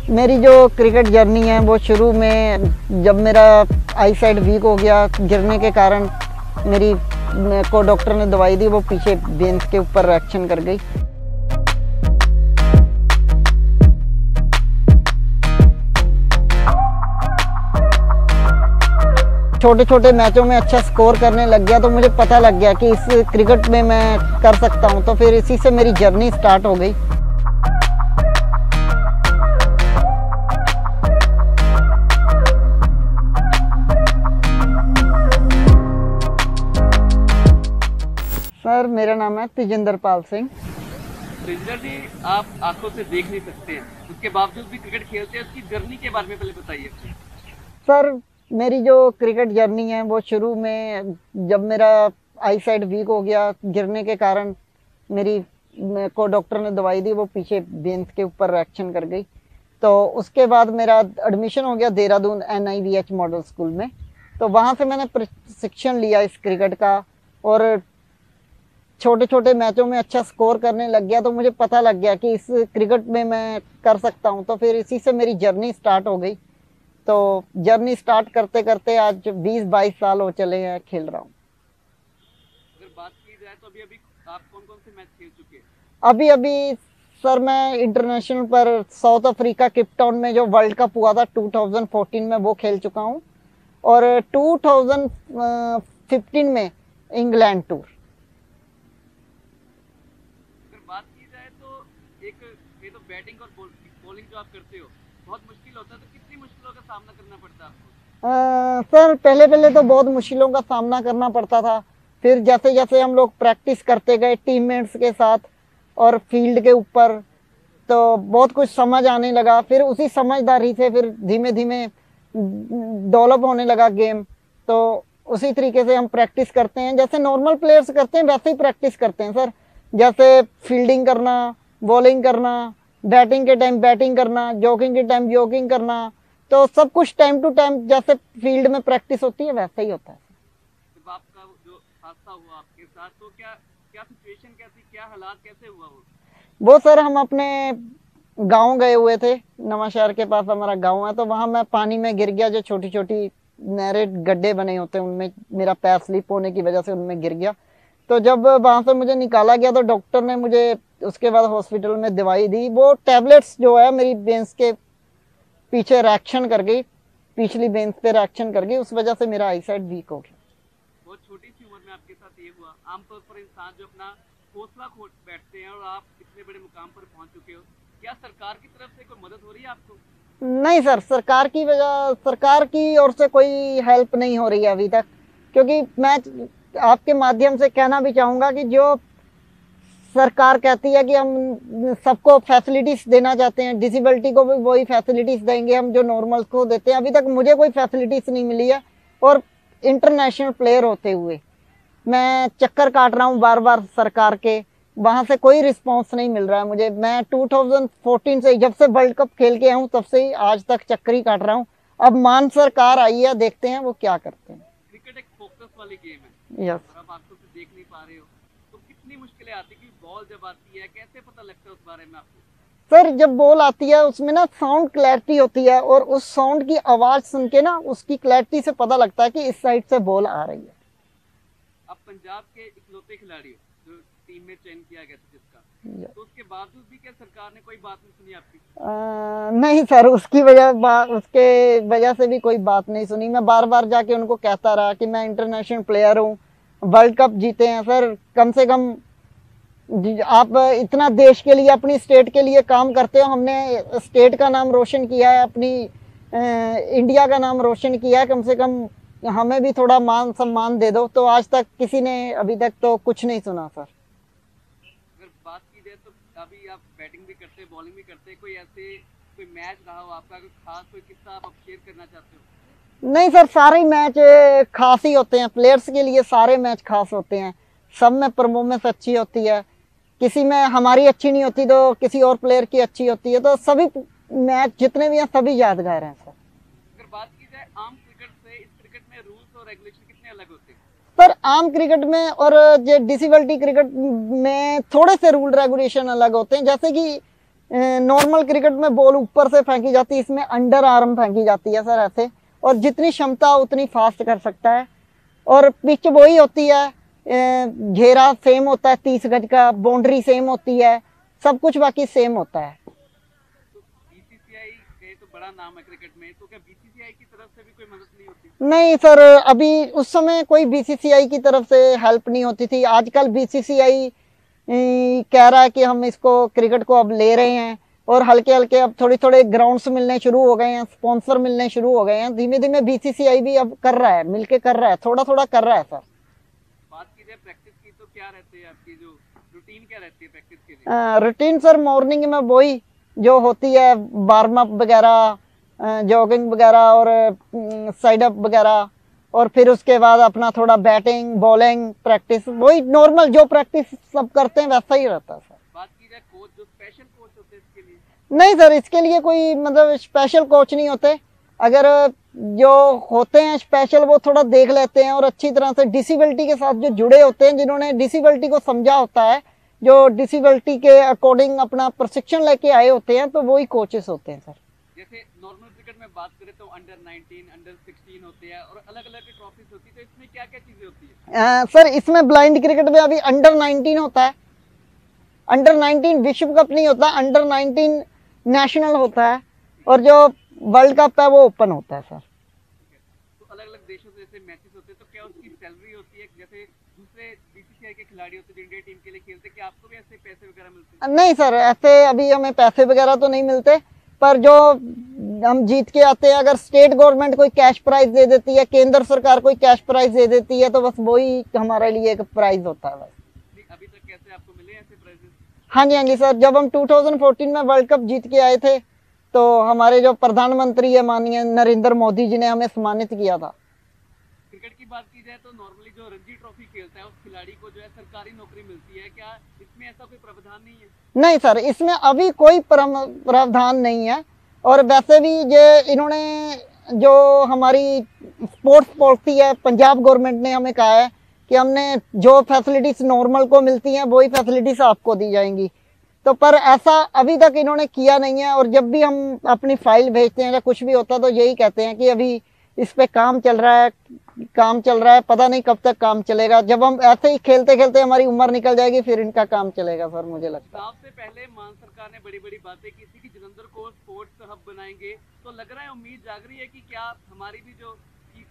मेरी जो cricket journey है वो शुरू में जब मेरा आई साइड वीक हो गया गिरने के कारण मेरी को डॉक्टर ने दवाई दी, वो पीछे बेंस के ऊपर रिएक्शन कर गई। छोटे छोटे मैचों में अच्छा स्कोर करने लग गया तो मुझे पता लग गया कि इस क्रिकेट में मैं कर सकता हूं, तो फिर इसी से मेरी जर्नी स्टार्ट हो गई। सर मेरा नाम है तेजिंदरपाल सिंह। तेजिंदर जी, आप आंखों से देख नहीं सकते हैं, उसके बावजूद भी क्रिकेट खेलते हैं, उसकी जर्नी के बारे में पहले बताइए। सर मेरी जो क्रिकेट जर्नी है वो शुरू में जब मेरा आई साइड वीक हो गया गिरने के कारण मेरी को डॉक्टर ने दवाई दी, वो पीछे बेंस के ऊपर रिएक्शन कर गई। तो उसके बाद मेरा एडमिशन हो गया देहरादून NIVH मॉडल स्कूल में। तो वहाँ से मैंने प्रशिक्षण लिया इस क्रिकेट का और छोटे छोटे मैचों में अच्छा स्कोर करने लग गया, तो मुझे पता लग गया कि इस क्रिकेट में मैं कर सकता हूं, तो फिर इसी से मेरी जर्नी स्टार्ट हो गई। तो जर्नी स्टार्ट करते करते आज 20-22 साल हो चले हैं खेल रहा हूं। अगर बात की जाए तो अभी अभी आप कौन कौन से मैच खेल चुके हैं? अभी अभी सर मैं इंटरनेशनल पर साउथ अफ्रीका केप टाउन में जो वर्ल्ड कप हुआ था 2014 में वो खेल चुका हूँ, और 2015 में इंग्लैंड टूर। ये तो बैटिंग और बॉलिंग जो आप करते हो बहुत मुश्किल होता है, तो कितनी मुश्किलों का सामना करना पड़ता है आपको? सर पहले पहले तो बहुत मुश्किलों का सामना करना पड़ता था, फिर जैसे जैसे हम लोग प्रैक्टिस करते गए टीममेट्स के साथ और फील्ड के ऊपर, तो बहुत कुछ समझ आने लगा। फिर उसी समझदारी से फिर धीमे धीमे डेवलप होने लगा गेम। तो उसी तरीके से हम प्रैक्टिस करते हैं, जैसे नॉर्मल प्लेयर्स करते हैं वैसे ही प्रैक्टिस करते हैं सर। जैसे फील्डिंग करना, बॉलिंग करना, बैटिंग के टाइम बैटिंग करना, जॉगिंग के टाइम जॉगिंग करना, तो सब कुछ टाइम टू टाइम जैसे फील्ड में प्रैक्टिस होती है वैसा ही होता है। जब आपका जो हादसा हुआ आपके साथ, तो क्या क्या सिचुएशन कैसी, क्या हालात कैसे हुआ वो सर हम अपने गांव गए हुए थे, नवांशहर के पास हमारा गांव है, तो वहां मैं पानी में गिर गया। जो छोटी छोटी नहरें गड्ढे बने होते हैं उनमें मेरा पैर स्लिप होने की वजह से उनमें गिर गया। तो जब वहां से मुझे निकाला गया तो डॉक्टर ने मुझे उसके बाद हॉस्पिटल में दवाई दी। वो टैबलेट्स जो है मेरी बेंस के पीछे रिएक्शन कर गई, पिछली बेंस पे रिएक्शन कर गई, उस वजह से मेरा आई साइड वीक हो गया। बहुत छोटी सी उम्र में आपके साथ ये हुआ। आमतौर पर इंसान जो अपना हौसला खो बैठते हैं, और आप इतने बड़े मुकाम पर पहुंच चुके हो, क्या सरकार की तरफ से कोई मदद हो रही है आपको? नहीं सर, सरकार की ओर से कोई हेल्प नहीं हो रही है अभी तक, क्योंकि मैं आपके माध्यम से कहना भी चाहूंगा कि जो सरकार कहती है कि हम सबको फैसिलिटीज देना चाहते हैं, डिसेबिलिटी को भी वही फैसिलिटीज देंगे हम जो नॉर्मल्स को देते हैं, अभी तक मुझे कोई फैसिलिटीज नहीं मिली है। और इंटरनेशनल प्लेयर होते हुए मैं चक्कर काट रहा हूँ बार बार सरकार के, वहां से कोई रिस्पांस नहीं मिल रहा है मुझे। मैं 2014 से जब से वर्ल्ड कप खेल के आऊँ तब से ही आज तक चक्कर ही काट रहा हूँ। अब मान सरकार आई है, देखते हैं वो क्या करते हैं। क्रिकेट एक फोकस वाली गेम है। यस। अब आप तो देख नहीं पा रहे हो, तो कितनी मुश्किलें आती है? बॉल जब आती है कैसे पता लगता है उस बारे में आपको? सर जब बॉल आती है उसमें ना साउंड क्लैरिटी होती है, और उस साउंड की आवाज सुन के ना उसकी क्लैरिटी से पता लगता है कि इस साइड से बॉल आ रही है। आप पंजाब के इकलौते खिलाड़ी हो जो टीम में चयन किया गया था जिसका, तो उसके बावजूद भी क्या सरकार ने कोई बात नहीं सुनी आपकी? नहीं सर, उसके वजह से भी कोई बात नहीं सुनी। मैं बार बार जाके उनको कहता रहा कि मैं इंटरनेशनल प्लेयर हूँ, वर्ल्ड कप जीते हैं सर, कम से कम आप इतना देश के लिए, अपनी स्टेट के लिए काम करते हो, हमने स्टेट का नाम रोशन किया है, अपनी इंडिया का नाम रोशन किया है, कम से कम हमें भी थोड़ा मान सम्मान दे दो। तो आज तक किसी ने अभी तक तो कुछ नहीं सुना सर। अगर बात की जाए तो अभी आप बैटिंग भी करते हैं, बॉलिंग भी करते हैं, कोई मैच रहा हो आपका, कोई खास कोई किस्सा आप शेयर करना चाहते हो? नहीं सर, सारे मैच खास ही होते हैं, प्लेयर्स के लिए सारे मैच खास होते हैं, सब में परफॉर्मेंस अच्छी होती है, किसी में हमारी अच्छी नहीं होती तो किसी और प्लेयर की अच्छी होती है, तो सभी मैच जितने भी हैं सभी यादगार हैं सर। अगर बात की जाए आम क्रिकेट से, इस क्रिकेट में रूल्स और रेगुलेशन कितने अलग होते हैं? पर आम क्रिकेट में और जो डिसेबिलिटी क्रिकेट में थोड़े से रूल रेगुलेशन अलग होते हैं। जैसे कि नॉर्मल क्रिकेट में बॉल ऊपर से फेंकी जाती है, इसमें अंडर आर्म फेंकी जाती है सर ऐसे, और जितनी क्षमता उतनी फास्ट कर सकता है। और पिच वही होती है, घेरा सेम होता है 30 गज का, बाउंड्री सेम होती है, सब कुछ बाकी सेम होता है। तो बीसीसीआई के तो बड़ा नाम है क्रिकेट में, तो क्या बीसीसीआई की तरफ से भी कोई मदद नहीं होती? नहीं सर, अभी उस समय कोई बीसीसीआई की तरफ से हेल्प नहीं होती थी। आजकल बीसीसीआई कह रहा है कि हम इसको क्रिकेट को अब ले रहे हैं, और हल्के हल्के अब थोड़े थोड़े ग्राउंड्स मिलने शुरू हो गए हैं, स्पॉन्सर मिलने शुरू हो गए हैं। धीमे धीमे बीसीसीआई भी अब कर रहा है, मिलके कर रहा है, थोड़ा थोड़ा कर रहा है सर। बात की जाए प्रैक्टिस की, तो क्या रहती है आपकी जो रूटीन, क्या रहती है प्रैक्टिस के लिए? रूटीन सर मॉर्निंग में वही जो होती है, वार्म अप वगैरह, जॉगिंग वगैरह और साइड अप वगैरह, और फिर उसके बाद अपना थोड़ा बैटिंग बॉलिंग प्रैक्टिस, वही नॉर्मल जो प्रैक्टिस सब करते हैं वैसा ही रहता है सर। बात की जाए कोच, जो स्पेशल कोच होते हैं इसके लिए? नहीं सर, इसके लिए कोई मतलब स्पेशल कोच नहीं होते। अगर जो होते हैं स्पेशल, वो थोड़ा देख लेते हैं और अच्छी तरह से डिसेबिलिटी के साथ जो जुड़े होते हैं, जिन्होंने डिसेबिलिटी को समझा होता है, जो डिसेबिलिटी के अकॉर्डिंग अपना प्रशिक्षण लेके आए होते हैं, तो वही कोचेस होते हैं सर। जैसे नॉर्मल क्रिकेट में बात करें तो अंडर 19, अंडर 16 होते हैं और अलग अलग ट्रॉफीज होती है, तो इसमें क्या क्या चीजें होती है? सर इसमें ब्लाइंड क्रिकेट में अभी अंडर 19 होता है, अंडर 19 विश्व कप नहीं होता, अंडर 19 नेशनल होता है, और जो वर्ल्ड कप है वो ओपन होता है सर। तो अलग अलग देशों से जैसे मैचेस होते हैं, तो क्या उसकी सैलरी होती है जैसे दूसरे बीसीसीआई के खिलाड़ी होते हैं जो इंडिया टीम के लिए खेलते हैं, क्या आपको भी ऐसे पैसे वगैरह मिलते हैं? नहीं सर, ऐसे अभी हमें पैसे वगैरह तो नहीं मिलते, पर जो हम जीत के आते हैं, अगर स्टेट गवर्नमेंट कोई कैश प्राइज दे देती है, केंद्र सरकार कोई कैश प्राइज दे देती है, तो बस वही हमारे लिए एक प्राइज होता है बस। अभी तक कैसे आपको मिले ऐसे प्राइजेस? हाँ जी सर, जब हम 2014 में वर्ल्ड कप जीत के आए थे, तो हमारे जो प्रधानमंत्री है माननीय नरेंद्र मोदी जी ने हमें सम्मानित किया था। क्रिकेट की बात की जाए तो नॉर्मली जो रणजी ट्रॉफी खेलता है उस खिलाड़ी को जो है सरकारी नौकरी मिलती है, क्या इसमें ऐसा कोई प्रावधान नहीं है? नहीं सर, इसमें अभी कोई प्रावधान नहीं है। और वैसे भी ये इन्होंने जो हमारी स्पोर्ट्स पॉलिसी है, पंजाब गवर्नमेंट ने हमें कहा है कि हमने जो फैसिलिटीज नॉर्मल को मिलती हैं वही फैसिलिटीज आपको दी जाएंगी, तो पर ऐसा अभी तक इन्होंने किया नहीं है। और जब भी हम अपनी फाइल भेजते हैं या कुछ भी होता है, तो यही कहते हैं कि अभी इस पे काम चल रहा है, काम चल रहा है, पता नहीं कब तक काम चलेगा। जब हम ऐसे ही खेलते खेलते हमारी उम्र निकल जाएगी, फिर इनका काम चलेगा सर, मुझे लगता है। सबसे पहले मान सरकार ने बड़ी बड़ी बातें की थी कि जलंधर को स्पोर्ट्स हब बनाएंगे, तो लग रहा है उम्मीद जाग रही है कि क्या हमारी भी जो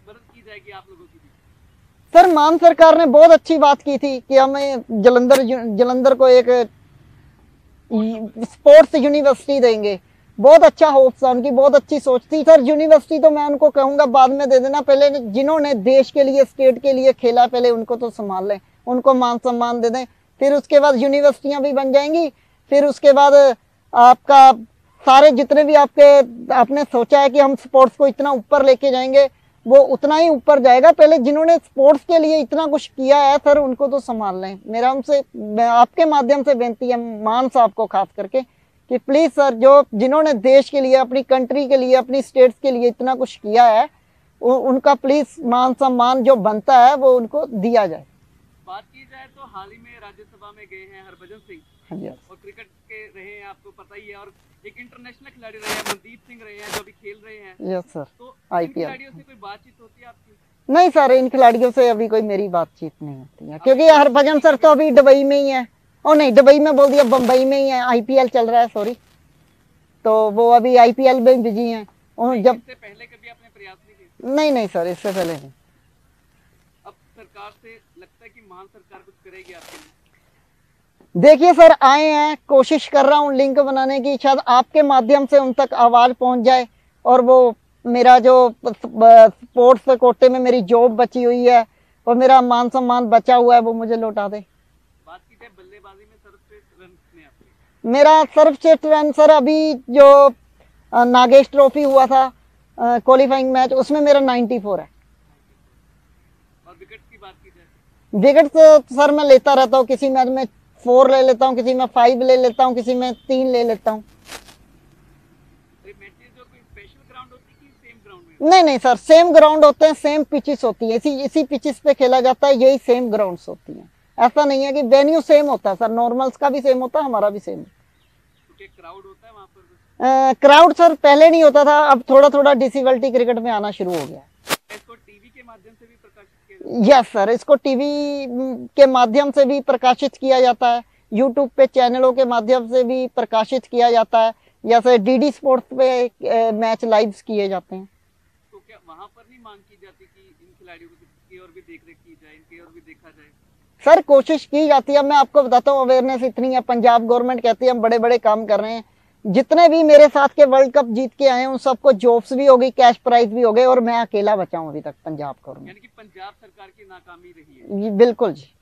मदद की जाएगी आप लोगों की भी? सर मान सरकार ने बहुत अच्छी बात की थी कि हमें जलंधर को एक स्पोर्ट्स यूनिवर्सिटी देंगे। बहुत अच्छा होप था उनकी, बहुत अच्छी सोच थी सर। यूनिवर्सिटी तो मैं उनको कहूंगा बाद में दे देना, पहले जिन्होंने देश के लिए स्टेट के लिए खेला, पहले उनको तो संभाल लें, उनको मान सम्मान दे दें, फिर उसके बाद यूनिवर्सिटियां भी बन जाएंगी। फिर उसके बाद आपका सारे जितने भी आपने सोचा है कि हम स्पोर्ट्स को इतना ऊपर लेके जाएंगे, वो उतना ही ऊपर जाएगा। पहले जिन्होंने स्पोर्ट्स के लिए इतना कुछ किया है सर, उनको तो संभाल लें। मेरा उनसे आपके माध्यम से बेनती है, मान साहब को खास करके, कि प्लीज सर जो जिन्होंने देश के लिए, अपनी कंट्री के लिए, अपनी स्टेट्स के लिए इतना कुछ किया है, उनका प्लीज मान सम्मान जो बनता है वो उनको दिया जाए। बात की जाए तो हाल ही में राज्यसभा में गए हैं हरभजन सिंह, और क्रिकेट के रहे हैं, आपको पता ही है, और एक इंटरनेशनल खिलाड़ी रहे हैं मनदीप सिंह रहे हैं जो अभी खेल रहे हैं। Yes sir. तो आईपीएल खिलाड़ियों से कोई बातचीत होती है आपकी? नहीं सर, इन खिलाड़ियों से अभी कोई मेरी बातचीत नहीं होती है, क्योंकि हरभजन सर तो अभी दुबई में ही है। और नहीं, दुबई में बोल दिया, बम्बई में ही है, आईपीएल चल रहा है, सॉरी, तो वो अभी आईपीएल में बिजी हैं। और जब इससे पहले कभी आपने प्रयास नहीं किया? नहीं सर, इससे पहले नहीं। अब सरकार से लगता है कि मान सरकार कुछ करेगी आपके लिए? देखिए सर, आए हैं, कोशिश कर रहा हूँ लिंक बनाने की, शायद आपके माध्यम से उन तक आवाज पहुंच जाए, और वो मेरा जो स्पोर्ट्स कोटे में मेरी जॉब बची हुई है और मेरा मान सम्मान बचा हुआ है, वो मुझे लौटा दे। बात की जाए बल्लेबाजी में सर्वश्रेष्ठ रन कितने आपके? मेरा सर्वश्रेष्ठ रन सर, अभी जो नागेश ट्रॉफी हुआ था क्वालिफाइंग मैच, उसमें मेरा 94 है। और विकेट की बात की जाए? विकेट तो सर मैं लेता रहता हूँ, किसी मैच में 4 ले लेता हूँ, किसी में 5 ले लेता हूँ, किसी में 3 ले लेता हूँ। नहीं सर, सेम ग्राउंड होते हैं, सेम पिचेस होती है, इसी पिचेस पे खेला जाता है, यही सेम ग्राउंड्स होती हैं। ऐसा नहीं है कि वेन्यू सेम होता है सर, नॉर्मल्स का भी सेम होता है, हमारा भी सेम। तो के क्राउड होता है वहाँ पर? क्राउड सर पहले नहीं होता था, अब थोड़ा थोड़ा डिसेबिलिटी क्रिकेट में आना शुरू हो गया। इसको टीवी के माध्यम से भी प्रकाशित किया जाता है? यस सर, इसको टीवी के माध्यम से भी प्रकाशित किया जाता है, यूट्यूब पे चैनलों के माध्यम से भी प्रकाशित किया जाता है, जैसे डीडी स्पोर्ट्स पे मैच लाइव किए जाते हैं। तो क्या वहाँ पर नहीं मांग की जाती कि इन खिलाड़ियों की और भी देख रेख की जाए, इनकी और भी देखा जाए? सर कोशिश की जाती है, मैं आपको बताता हूँ, अवेयरनेस इतनी है, पंजाब गवर्नमेंट कहती है हम बड़े बड़े काम कर रहे हैं। जितने भी मेरे साथ के वर्ल्ड कप जीत के आए हैं उन सबको जॉब्स भी हो गई, कैश प्राइज भी हो गए, और मैं अकेला बचा हूँ अभी तक पंजाब गवर्नमेंट। यानी कि पंजाब सरकार की नाकामी रही है। बिल्कुल जी।